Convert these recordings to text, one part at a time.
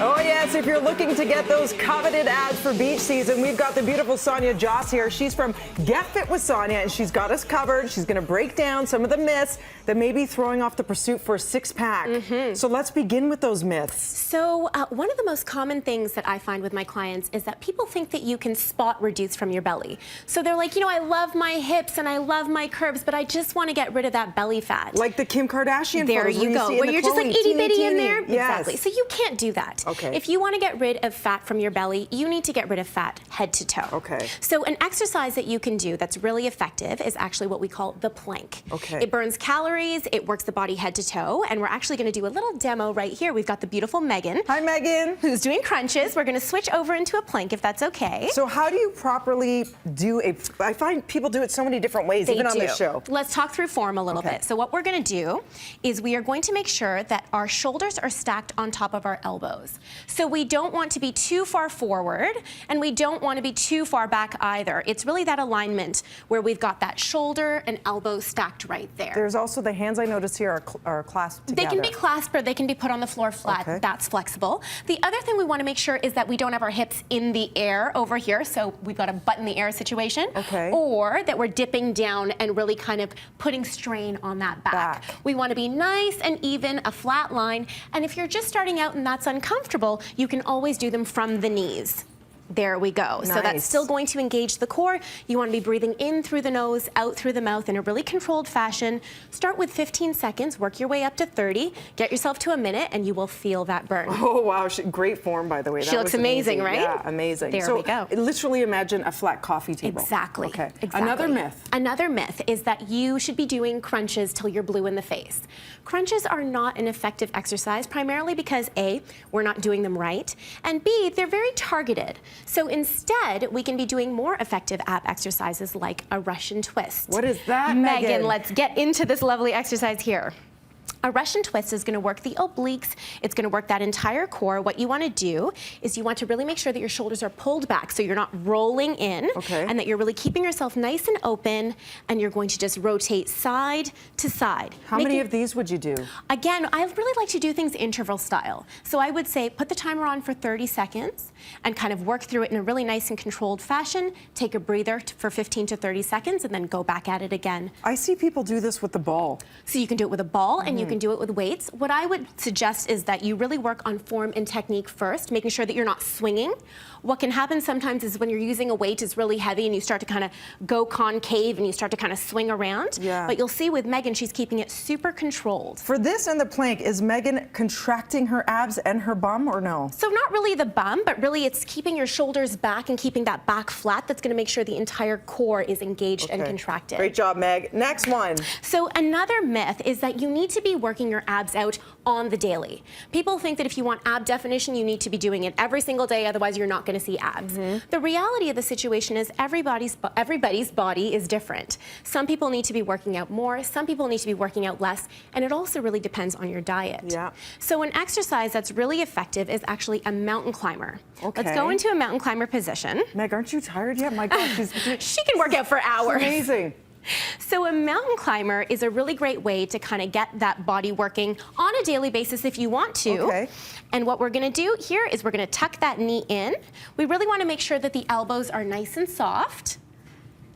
Oh yes, if you're looking to get those coveted abs for beach season, we've got the beautiful Sonia Joss here. She's from Get Fit with Sonia, and she's got us covered. She's going to break down some of the myths that may be throwing off the pursuit for a six-pack. So let's begin with those myths. So one of the most common things that I find with my clients is that people think that you can spot reduce from your belly. So they're like, you know, I love my hips and I love my curves, but I just want to get rid of that belly fat. Like the Kim Kardashian there photos you go, where you're just like itty bitty in there. Yes. Exactly. So you can't do that. Okay. If you want to get rid of fat from your belly, you need to get rid of fat head to toe. Okay. So an exercise that you can do that's really effective is actually what we call the plank. Okay. It burns calories, it works the body head to toe, and we're actually going to do a little demo right here. We've got the beautiful Megan. Hi, Megan. Who's doing crunches. We're going to switch over into a plank if that's okay. So how do you properly do I find people do it so many different ways, even on this show. Let's talk through form a little Okay. bit. So what we're going to do is we are going to make sure that our shoulders are stacked on top of our elbows. So we don't want to be too far forward, and we don't want to be too far back either. It's really that alignment where we've got that shoulder and elbow stacked right there. There's also the hands I notice here are clasped together. They can be clasped or they can be put on the floor flat. Okay. That's flexible. The other thing we want to make sure is that we don't have our hips in the air over here, so we've got a butt in the air situation. Okay. Or that we're dipping down and really kind of putting strain on that back. We want to be nice and even, a flat line, and if you're just starting out and that's uncomfortable, you can always do them from the knees. There we go. Nice. So that's still going to engage the core. You want to be breathing in through the nose, out through the mouth in a really controlled fashion. Start with 15 seconds, work your way up to 30, get yourself to a minute, and you will feel that burn. Oh, wow. Great form, by the way. She looks amazing, right? Yeah, amazing. There we go. Literally imagine a flat coffee table. Exactly. Okay. Exactly. Another myth. Another myth is that you should be doing crunches till you're blue in the face. Crunches are not an effective exercise, primarily because A, we're not doing them right, and B, they're very targeted. So instead, we can be doing more effective ab exercises like a Russian twist. What is that, Megan? Megan? Let's get into this lovely exercise here. A Russian twist is going to work the obliques. It's going to work that entire core. What you want to do is you want to really make sure that your shoulders are pulled back so you're not rolling in, and that you're really keeping yourself nice and open, and you're going to just rotate side to side. How many of these would you do? Again, I really like to do things interval style. So I would say put the timer on for 30 seconds and kind of work through it in a really nice and controlled fashion. Take a breather for 15 to 30 seconds and then go back at it again. I see people do this with the ball. So you can do it with a ball and you can do it with weights. What I would suggest is that you really work on form and technique first, making sure that you're not swinging. What can happen sometimes is when you're using a weight is really heavy and you start to kind of go concave and you start to kind of swing around. Yeah. But you'll see with Megan, she's keeping it super controlled. For this and the plank, is Megan contracting her abs and her bum or no? So not really the bum, but really it's keeping your shoulders back and keeping that back flat. That's going to make sure the entire core is engaged and contracted. Great job, Meg. Next one. So another myth is that you need to be working your abs out on the daily. People think that if you want ab definition, you need to be doing it every single day, otherwise you're not going to see abs. The reality of the situation is everybody's body is different. Some people need to be working out more, some people need to be working out less, and it also really depends on your diet. Yeah. So an exercise that's really effective is actually a mountain climber. Okay. Let's go into a mountain climber position. Meg, aren't you tired yet? My God, She can work out for hours. Amazing. So a mountain climber is a really great way to kind of get that body working on a daily basis if you want to. Okay. And what we're going to do here is we're going to tuck that knee in. We really want to make sure that the elbows are nice and soft,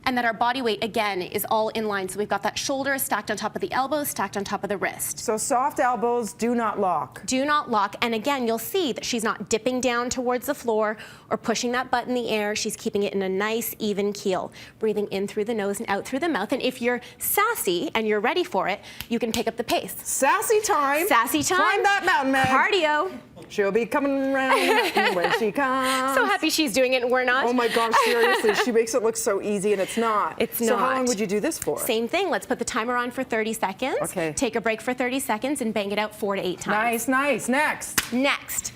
and that our body weight, again, is all in line. So we've got that shoulder stacked on top of the elbow, stacked on top of the wrist. So soft elbows, do not lock. Do not lock. And again, you'll see that she's not dipping down towards the floor or pushing that butt in the air. She's keeping it in a nice, even keel. Breathing in through the nose and out through the mouth. And if you're sassy and you're ready for it, you can pick up the pace. Sassy time. Sassy time. Climb that mountain, Meg. Cardio. She'll be coming around when she comes. So happy she's doing it and we're not. Oh my gosh, seriously. She makes it look so easy and it's not. It's So not. how long would you do this for? Same thing. Let's put the timer on for 30 seconds. Okay. Take a break for 30 seconds and bang it out 4 to 8 times. Nice, nice. Next. Next.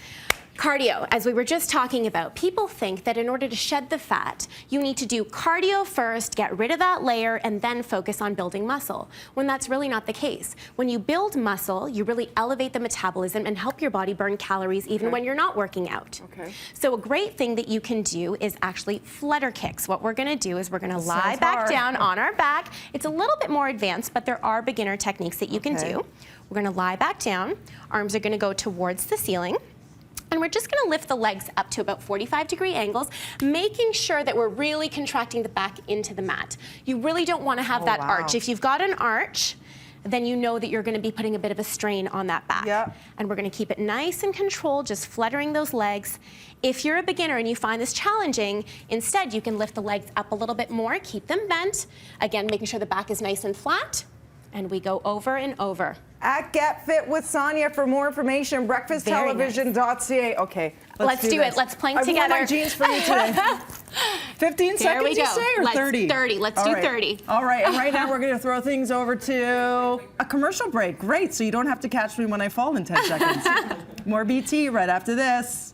Cardio, as we were just talking about, people think that in order to shed the fat, you need to do cardio first, get rid of that layer, and then focus on building muscle, when that's really not the case. When you build muscle, you really elevate the metabolism and help your body burn calories even when you're not working out. Okay. So a great thing that you can do is actually flutter kicks. What we're gonna do is we're gonna lie back down on our back. It's a little bit more advanced, but there are beginner techniques that you can do. We're gonna lie back down. Arms are gonna go towards the ceiling. And we're just gonna lift the legs up to about 45-degree angles, making sure that we're really contracting the back into the mat. You really don't wanna have that arch. If you've got an arch, then you know that you're gonna be putting a bit of a strain on that back. Yep. And we're gonna keep it nice and controlled, just fluttering those legs. If you're a beginner and you find this challenging, instead you can lift the legs up a little bit more, keep them bent. Again, making sure the back is nice and flat. And we go over and over. At Get Fit with Sonia for more information, breakfasttelevision.ca. Okay, let's do it. Let's plank together. I wore my jeans for you today. 15 seconds, you say, or 30? 30. Let's do 30. All right, and right now we're going to throw things over to a commercial break. Great, so you don't have to catch me when I fall in 10 seconds. More BT right after this.